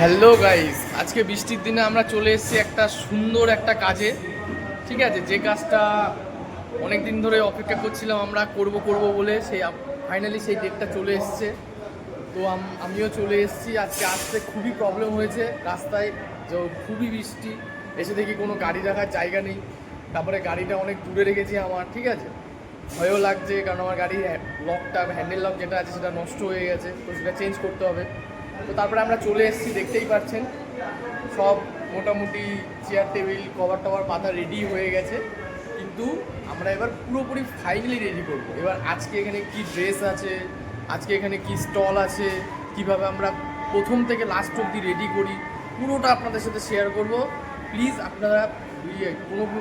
Hello guys, আজকে বৃষ্টির দিনে আমরা চলে এসেছি একটা সুন্দর একটা কাজে। ঠিক আছে, যে কাজটা অনেক দিন ধরে অপেক্ষা করছিলাম আমরা করব করব বলে, সেই ফাইনালি সেই ডেটটা চলে এসেছে। তো আমিও চলে এসেছি। আজকে আসতে খুবই প্রবলেম হয়েছে রাস্তায়, যে খুবই বৃষ্টি, এসে দেখি কোনো গাড়ি রাখার জায়গা নেই। তারপরে গাড়িটা অনেক দূরে রেখেছি আমার, ঠিক আছে, ভয়ও লাগছে কারণ আমার গাড়ির লকটা, হ্যান্ডেল লক যেটা আছে সেটা নষ্ট হয়ে গেছে, তো সেটা চেঞ্জ করতে হবে। তো তারপরে আমরা চলে এসেছি, দেখতেই পাচ্ছেন সব মোটামুটি চেয়ার টেবিল কভার টভার পাতা রেডি হয়ে গেছে। কিন্তু আমরা এবার পুরোপুরি ফাইনালি রেডি করবো। এবার আজকে এখানে কি ড্রেস আছে, আজকে এখানে কি স্টল আছে, কিভাবে আমরা প্রথম থেকে লাস্ট অবধি রেডি করি, পুরোটা আপনাদের সাথে শেয়ার করব। প্লিজ আপনারা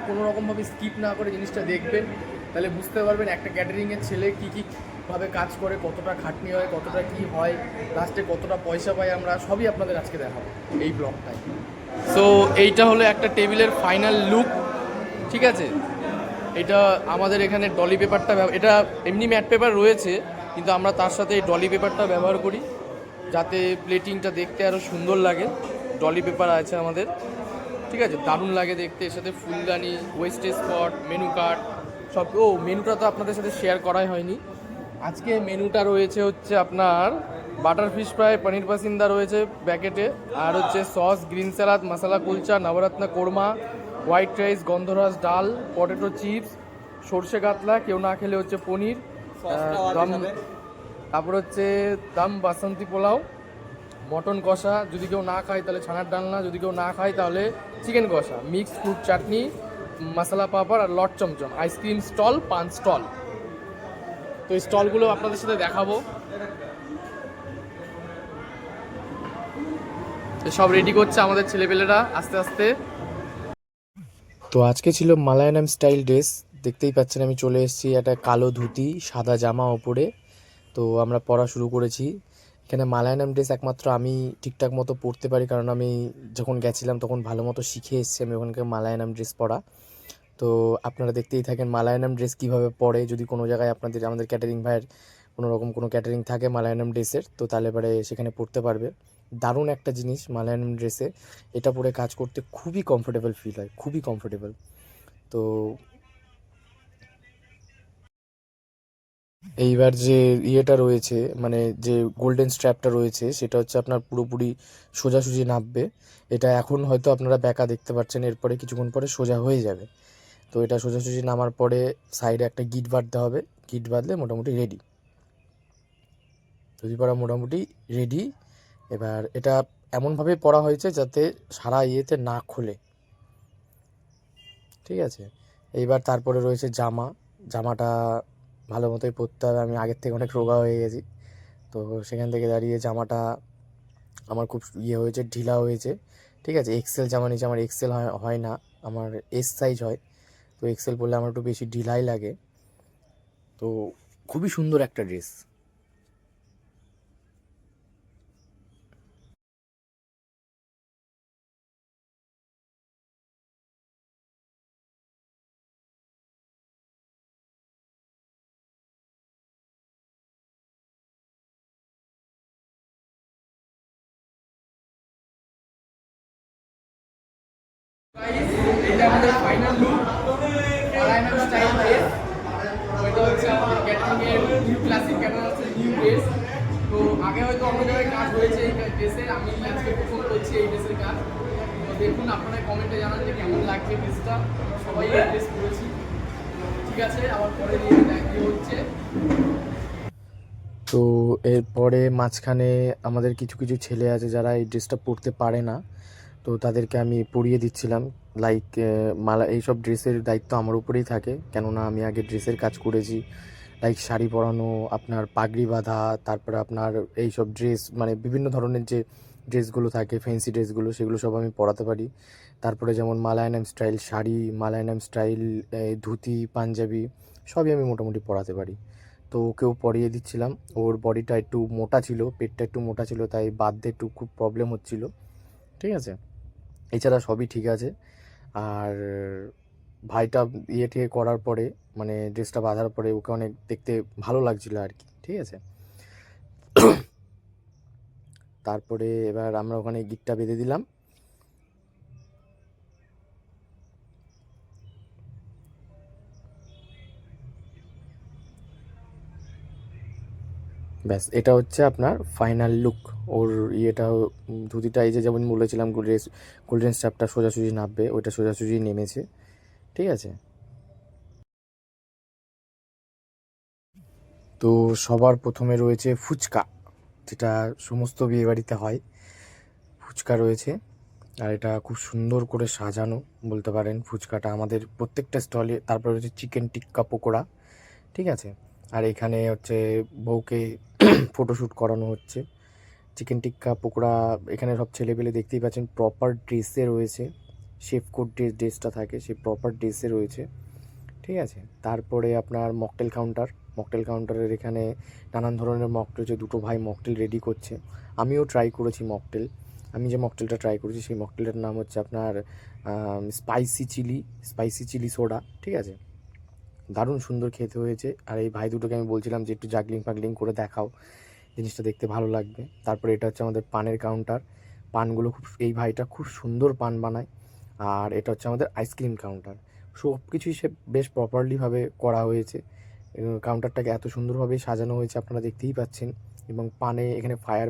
কোনো রকমভাবে স্কিপ না করে জিনিসটা দেখবেন, তাহলে বুঝতে পারবেন একটা ক্যাটারিংয়ের ছেলে কী ভাবে কাজ করে, কতটা খাটনি হয়, কতটা কি হয়, লাস্টে কতটা পয়সা পাই আমরা, সবই আপনাদের আজকে দেখাবো এই ব্লগটায়। সো এইটা হলো একটা টেবিলের ফাইনাল লুক, ঠিক আছে। এটা আমাদের এখানে ডলি পেপারটা, এটা এমনি ম্যাট পেপার রয়েছে, কিন্তু আমরা তার সাথে এই ডলি পেপারটা ব্যবহার করি যাতে প্লেটিংটা দেখতে আরও সুন্দর লাগে। ডলি পেপার আছে আমাদের, ঠিক আছে, দারুণ লাগে দেখতে। এর সাথে ফুলদানি, ওয়েস্টেজ স্পট, মেনু কার্ড সব। মেনুটা তো আপনাদের সাথে শেয়ার করাই হয়নি। আজকে মেনুটা রয়েছে হচ্ছে আপনার বাটার ফিশ ফ্রাই, পনির পাসিন্দা রয়েছে প্যাকেটে, আর হচ্ছে সস, গ্রিন স্যালাদ, মশলা কুলচা, নবরত্ন কোরমা, হোয়াইট রাইস, গন্ধরাজ ডাল, পটেটো চিপস, সর্ষে কাতলা, কেউ না খেলে হচ্ছে পনির, দম, তারপর হচ্ছে দম বাসন্তী পোলাও, মটন কষা, যদি কেউ না খায় তাহলে ছানার ডালনা, যদি কেউ না খায় তাহলে চিকেন কষা, মিক্সড ফ্রুট চাটনি, মশলা পাঁপড়, আর লট চমচম, আইসক্রিম স্টল, পান স্টল। তো এই স্টলগুলো আপনাদের সাথে দেখাবো। তো সব রেডি করছে আমাদের ছেলেপেলেরা আস্তে আস্তে। তো আজকে ছিল মালায়ালাম স্টাইল ড্রেস। দেখতেই পাচ্ছেন আমি চলে এসেছি, একটা কালো ধুতি, সাদা জামা ওপরে। তো আমরা পরা শুরু করেছি। এখানে মালায়ালাম ড্রেস একমাত্র আমি ঠিকঠাক মতো পরতে পারি, কারণ আমি যখন গেছিলাম তখন ভালো মতো শিখে এসেছি আমি ওখানকার মালায়ালাম ড্রেস পরা। তো আপনারা দেখতেই থাকেন মালায়ালাম ড্রেস কীভাবে পরে। যদি কোনো জায়গায় আমাদের ক্যাটারিং ভাইয়ের কোনো রকম কোনো ক্যাটারিং থাকে মালায়ালাম ড্রেসের, তো তাহলে পরে সেখানে পরতে পারবে। দারুণ একটা জিনিস মালায়ালাম ড্রেসে, এটা পরে কাজ করতে খুবই কমফোর্টেবল ফিল হয়, খুবই কমফোর্টেবল। তো এইবার যে ইয়েটা রয়েছে, মানে যে গোল্ডেন স্ট্র্যাপটা রয়েছে, সেটা হচ্ছে আপনার পুরোপুরি সোজাসুজি নামবে। এটা এখন হয়তো আপনারা ব্যাকা দেখতে পাচ্ছেন, এরপরে কিছুক্ষণ পরে সোজা হয়ে যাবে। তো এটা সোজাসুজি নামার পরে সাইডে একটা গিট বাঁধতে হবে। গিট বাঁধলে মোটামুটি রেডি, ধুতি পরা মোটামুটি রেডি। এবার এটা এমনভাবে পরা হয়েছে যাতে সারা ইয়েতে না খোলে, ঠিক আছে। এইবার তারপরে রয়েছে জামা। জামাটা ভালো মতোই পরতে হবে। আমি আগের থেকে অনেক রোগা হয়ে গেছি, তো সেখান থেকে দাঁড়িয়ে জামাটা আমার খুব হয়েছে, ঢিলা হয়েছে, ঠিক আছে। এক্সেল জামা নিচে, আমার এক্সেল হয় না, আমার এস সাইজ হয়। তো এক্সেল পরলে আমার একটু বেশি ঢিলাই লাগে। তো খুবই সুন্দর একটা ড্রেস। এটা আমাদের final look, Malayalam style dress. এটা হচ্ছে আমাদের ক্যাটারিংয়ের নিউ ক্লাসিক ক্যাটার আছে, নিউ ড্রেস। তো আগে হয়তো অন্য জায়গায় কাজ হয়েছে এই ড্রেসের, আমি আজকে প্রথম করছি এই ড্রেসের কাজ। তো দেখুন, আপনারা কমেন্টে জানান যে কেমন লাগছে ড্রেসটা। সবাই এই ড্রেস করেছি, ঠিক আছে। আবার পরে দিয়ে দেখা হচ্ছে। তো এরপরে মাঝখানে আমাদের কিছু কিছু ছেলে আছে যারা এই ড্রেসটা পরতে পারে না, তো তাদেরকে আমি পরিয়ে দিচ্ছিলাম। লাইক এইসব ড্রেসের দায়িত্ব আমার উপরেই থাকে, কেননা আমি আগে ড্রেসের কাজ করেছি। লাইক শাড়ি পরানো, আপনার পাগড়ি বাঁধা, তারপরে আপনার এইসব ড্রেস, মানে বিভিন্ন ধরনের যে ড্রেসগুলো থাকে, ফ্যান্সি ড্রেসগুলো, সেগুলো সব আমি পরাতে পারি। তারপরে যেমন মালায়ালাম স্টাইল শাড়ি, মালায়ালাম স্টাইল ধুতি, পাঞ্জাবি, সবই আমি মোটামুটি পরাতে পারি। তো ওকেও পরিয়ে দিচ্ছিলাম। ওর বডিটা একটু মোটা ছিল, পেটটা একটু মোটা ছিল, তাই বাঁধতে একটু খুব প্রবলেম হচ্ছিল, ঠিক আছে। এছাড়া সবই ঠিক আছে। আর ভাইটা টিয়ে করার পরে, মানে ড্রেসটা বাঁধার পরে ওকে অনেক দেখতে ভালো লাগছিল আর কি, ঠিক আছে। তারপরে এবার আমরা ওখানে গিটটা বেঁধে দিলাম। ব্যাস, এটা হচ্ছে আপনার ফাইনাল লুক। ওর ইয়েটা ধুতিটা এই যে যেমন বলেছিলাম গোল্ডেন স্টাফটা সোজাসুজি নামবে, ওইটা সোজাসুজি নেমেছে, ঠিক আছে। তো সবার প্রথমে রয়েছে ফুচকা, যেটা সমস্ত বিয়েবাড়িতে হয়। ফুচকা রয়েছে, আর এটা খুব সুন্দর করে সাজানো বলতে পারেন ফুচকাটা আমাদের প্রত্যেকটা স্টলে। তারপরে হচ্ছে চিকেন টিক্কা পকোড়া, ঠিক আছে। আর এখানে হচ্ছে বউকে ফটোশ্যুট করানো হচ্ছে। চিকেন টিক্কা পকোড়া, এখানে সব ছেলেপেলে দেখতেই পাচ্ছেন প্রপার ড্রেসে রয়েছে। শেফ কোট ড্রেসটা থাকে সেই প্রপার ড্রেসে রয়েছে, ঠিক আছে। তারপরে আপনার মকটেল কাউন্টারের এখানে নানান ধরনের মকটেল রয়েছে। দুটো ভাই মকটেল রেডি করছে। আমিও ট্রাই করেছি মকটেল। আমি যে মকটেলটা ট্রাই করেছি সেই মকটেলটার নাম হচ্ছে আপনার স্পাইসি চিলি সোডা, ঠিক আছে। দারুণ সুন্দর খেতে হয়েছে। আর এই ভাই দুটোকে আমি বলছিলাম যে একটু জাগলিং ফাগলিং করে দেখাও, জিনিসটা দেখতে ভালো লাগবে। তারপরে এটা হচ্ছে আমাদের পানের কাউন্টার। পানগুলো এই ভাইটা খুব সুন্দর পান বানায়। আর এটা হচ্ছে আমাদের আইসক্রিম কাউন্টার। সব কিছুই সে বেশ প্রপারলিভাবে করা হয়েছে। কাউন্টারটাকে এত সুন্দরভাবে সাজানো হয়েছে আপনারা দেখতেই পাচ্ছেন। এবং পানে এখানে ফায়ার